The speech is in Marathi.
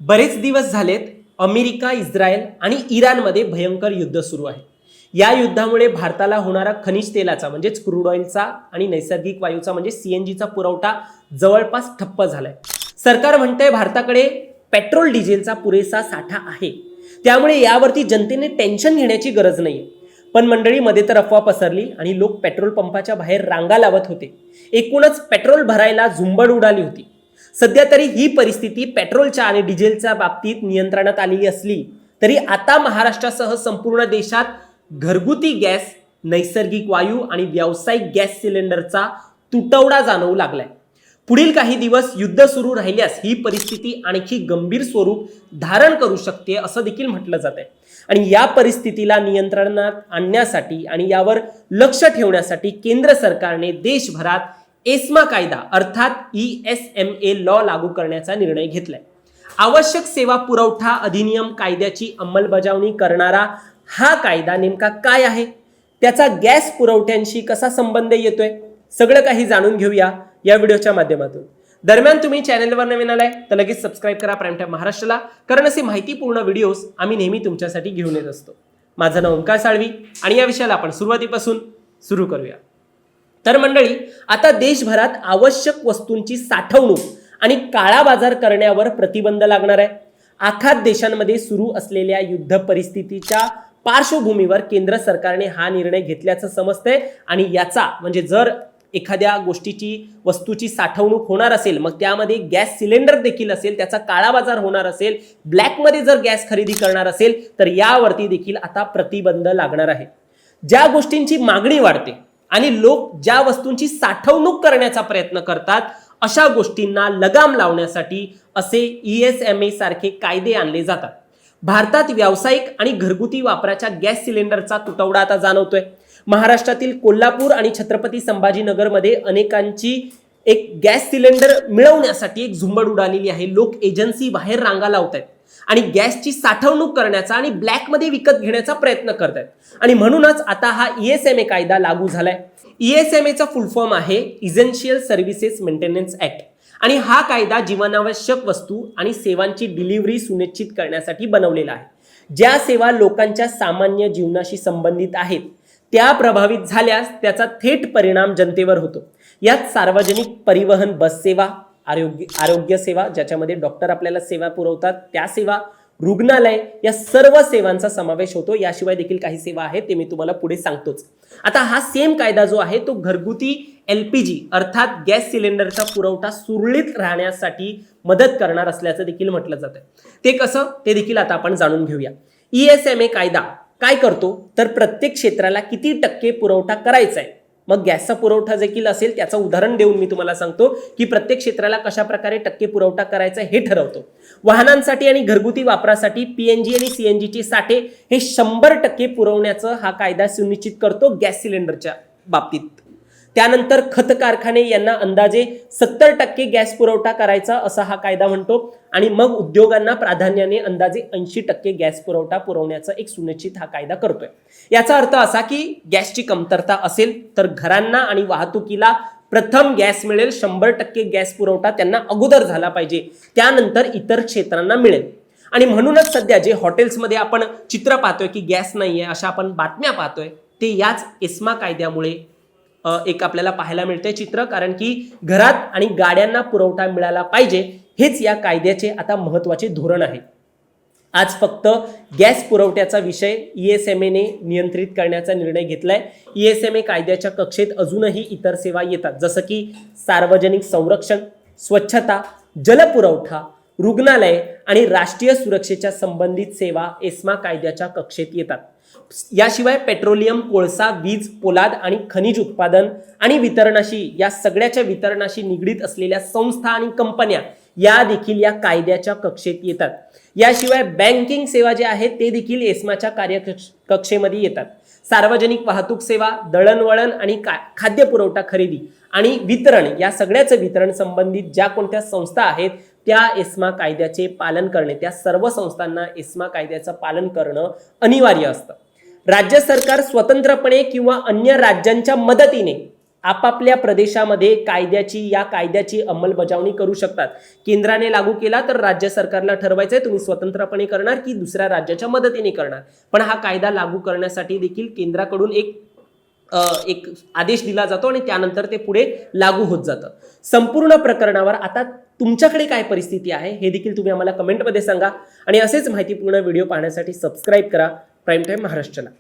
बरेच दिवस झालेत अमेरिका, इस्रायल आणि इराणमध्ये भयंकर युद्ध सुरू आहे. या युद्धामुळे भारताला होणारा खनिज तेलाचा म्हणजेच क्रूड ऑइलचा आणि नैसर्गिक वायूचा म्हणजे सीएनजीचा पुरवठा जवळपास ठप्प झालाय. सरकार म्हणतंय भारताकडे पेट्रोल डिझेलचा पुरेसा साठा आहे, त्यामुळे यावरती जनतेने टेन्शन घेण्याची गरज नाहीये. पण मंडळीमध्ये तर अफवा पसरली आणि लोक पेट्रोल पंपाच्या बाहेर रांगा लावत होते. एकूणच पेट्रोल भरायला झुंबड उडाली होती. सध्या तरी ही परिस्थिती पेट्रोलच्या आणि डिझेलच्या बाबतीत नियंत्रणात आलेली असली तरी आता महाराष्ट्रासह संपूर्ण देशात घरगुती गॅस, नैसर्गिक वायू आणि व्यावसायिक गॅस सिलेंडरचा तुटवडा जाणवू लागलाय. पुढील काही दिवस युद्ध सुरू राहिल्यास ही परिस्थिती आणखी गंभीर स्वरूप धारण करू शकते असं देखील म्हटलं जात आहे. आणि या परिस्थितीला नियंत्रणात आणण्यासाठी आणि यावर लक्ष ठेवण्यासाठी केंद्र सरकारने देशभरात एस्मा कायदा अर्थात ESMA लॉ लागू करण्याचा निर्णय घेतलाय. आवश्यक सेवा पुरवठा अधिनियम कायद्याची अंमलबजावणी करणारा हा कायदा नेमका काय आहे, त्याचा गॅस पुरवठ्यांशी कसा संबंध येतोय, सगळं काही जाणून घेऊया या व्हिडिओच्या माध्यमातून. दरम्यान तुम्ही चॅनलवर नवीन आलाय तर लगेच सबस्क्राईब करा प्राईम टाइम महाराष्ट्राला, कारण असे माहितीपूर्ण व्हिडिओज आम्ही नेहमी तुमच्यासाठी घेऊन येत असतो. माझं नाव ओंकार साळवी आणि या विषयाला आपण सुरुवातीपासून सुरू करूया. तर मंडळी, आता देशभरात आवश्यक वस्तूंची साठवणूक आणि काळा बाजार करण्यावर प्रतिबंध लागणार आहे. आखात देशांमध्ये सुरू असलेल्या युद्ध परिस्थितीच्या पार्श्वभूमीवर केंद्र सरकारने हा निर्णय घेतल्याचं समजतंय. आणि याचा म्हणजे जर एखाद्या वस्तूची साठवणूक होणार असेल, मग त्यामध्ये गॅस सिलेंडर देखील असेल, त्याचा काळा बाजार होणार असेल, ब्लॅकमध्ये जर गॅस खरेदी करणार असेल तर यावरती देखील आता प्रतिबंध लागणार आहे. ज्या गोष्टींची मागणी वाढते आणि लोक ज्या वस्तूंची साठवणूक करण्याचा प्रयत्न करतात अशा गोष्टींना लगाम लावण्यासाठी असे ESMA सारखे कायदे आणले जातात. भारतात व्यावसायिक आणि घरगुती वापराच्या गॅस सिलेंडरचा तुटवडा आता जाणवतोय. महाराष्ट्रातील कोल्हापूर आणि छत्रपती संभाजीनगरमध्ये अनेकांची एक गॅस सिलेंडर मिळवण्यासाठी एक झुंबड उडालेली आहे. लोक एजन्सी बाहेर रांगा लावत आहेत आणि गॅसची साठवणूक करण्याचा आणि ब्लॅकमध्ये विकत घेण्याचा प्रयत्न करतायत. आणि म्हणूनच आता हा ESMA कायदा लागू झालाय. ESMAचा फुल फॉर्म आहे इसेन्शियल सर्व्हिसेस मेंटेनन्स ऍक्ट. आणि हा कायदा जीवनावश्यक वस्तू आणि सेवांची डिलिव्हरी सुनिश्चित करण्यासाठी बनवलेला आहे. ज्या सेवा लोकांच्या सामान्य जीवनाशी संबंधित आहेत त्या प्रभावित झाल्यास त्याचा थेट परिणाम जनतेवर होतो. यात सार्वजनिक परिवहन, बस सेवा, आरोग्य सेवा ज्याच्यामध्ये डॉक्टर आपल्याला सेवा पुरवतात त्या सेवा, रुग्णालय या सर्व सेवांचा समावेश होतो. याशिवाय देखील काही सेवा आहेत ते मी तुम्हाला पुढे सांगतोच. आता हा सेम कायदा जो आहे तो घरगुती LPG अर्थात गॅस सिलेंडरचा पुरवठा सुरळीत राहण्यासाठी मदत करणार असल्याचं देखील म्हटलं जातं. ते कसं ते देखील आता आपण जाणून घेऊया. ESMA कायदा काय करतो तर प्रत्येक क्षेत्राला किती टक्के पुरवठा करायचा आहे, मग गॅसचा पुरवठा देखील असेल त्याचं उदाहरण देऊन मी तुम्हाला सांगतो की प्रत्येक क्षेत्राला कशा प्रकारे टक्के पुरवठा करायचा हे ठरवतो. वाहनांसाठी आणि घरगुती वापरासाठी PNG आणि CNG चे साठे हे 100% पुरवण्याचं हा कायदा सुनिश्चित करतो गॅस सिलेंडरच्या बाबतीत. त्यानंतर खत कारखाने यांना अंदाजे 70% गॅस पुरवठा करायचा असा हा कायदा म्हणतो. आणि मग उद्योगांना प्राधान्याने अंदाजे 80% गॅस पुरवठा पुरवण्याचा एक सुनिश्चित हा कायदा करतोय. याचा अर्थ असा की गॅसची कमतरता असेल तर घरांना आणि वाहतुकीला प्रथम गॅस मिळेल. 100% गॅस पुरवठा त्यांना अगोदर झाला पाहिजे, त्यानंतर इतर क्षेत्रांना मिळेल. आणि म्हणूनच सध्या जे हॉटेल्समध्ये आपण चित्र पाहतोय की गॅस नाहीये अशा आपण बातम्या पाहतोय ते याच ESMA कायद्यामुळे एक आपल्याला पाहायला मिळते चित्र. कारण की घरात आणि गाड्यांना पुरवठा मिळाला पाहिजे हेच या कायद्याचे आता महत्त्वाचे धोरण आहे. आज फक्त गॅस पुरवठ्याचा विषय ESMA ने नियंत्रित करण्याचा निर्णय घेतलाय. ESMA कायद्याच्या कक्षेत अजूनही इतर सेवा येतात, जसं की सार्वजनिक संरक्षण, स्वच्छता, जलपुरवठा, रुग्णालय आणि राष्ट्रीय सुरक्षेच्या संबंधित सेवा ESMA कायद्याच्या कक्षेत येतात. याशिवाय पेट्रोलियम, कोळसा, वीज, पोलाद आणि खनिज उत्पादन आणि वितरणाशी या सगळ्याच्या वितरणाशी निगडीत असलेल्या संस्था आणि कंपन्या या देखील या कायद्याच्या कक्षेत येतात. याशिवाय बँकिंग सेवा जे आहेत ते देखील ESMAच्या कार्यकक्षेमध्ये येतात. सार्वजनिक वाहतूक सेवा, दळणवळण आणि खाद्य पुरवठा खरेदी आणि वितरण या सगळ्याचं वितरण संबंधित ज्या कोणत्या संस्था आहेत त्या ESMA कायद्याचे पालन करणे, त्या सर्व संस्थांना ESMA कायद्याचं पालन करणं अनिवार्य असतं. राज्य सरकार स्वतंत्रपणे किंवा अन्य राज्यांच्या मदतीने आपापल्या प्रदेशामध्ये या कायद्याची अंमलबजावणी करू शकतात. केंद्राने लागू केला तर राज्य सरकारला ठरवायचंय तुम्ही स्वतंत्रपणे करणार की दुसऱ्या राज्याच्या मदतीने करणार. पण हा कायदा लागू करण्यासाठी देखील केंद्राकडून एक आदेश दिला जातो आणि त्यानंतर ते पुढे लागू होत जातं. संपूर्ण प्रकरणावर आता तुमच्याकडे काय परिस्थिती आहे हे देखील तुम्ही आम्हाला कमेंटमध्ये सांगा आणि असेच माहितीपूर्ण व्हिडिओ पाहण्यासाठी सबस्क्राईब करा प्राईम टाइम महाराष्ट्राला.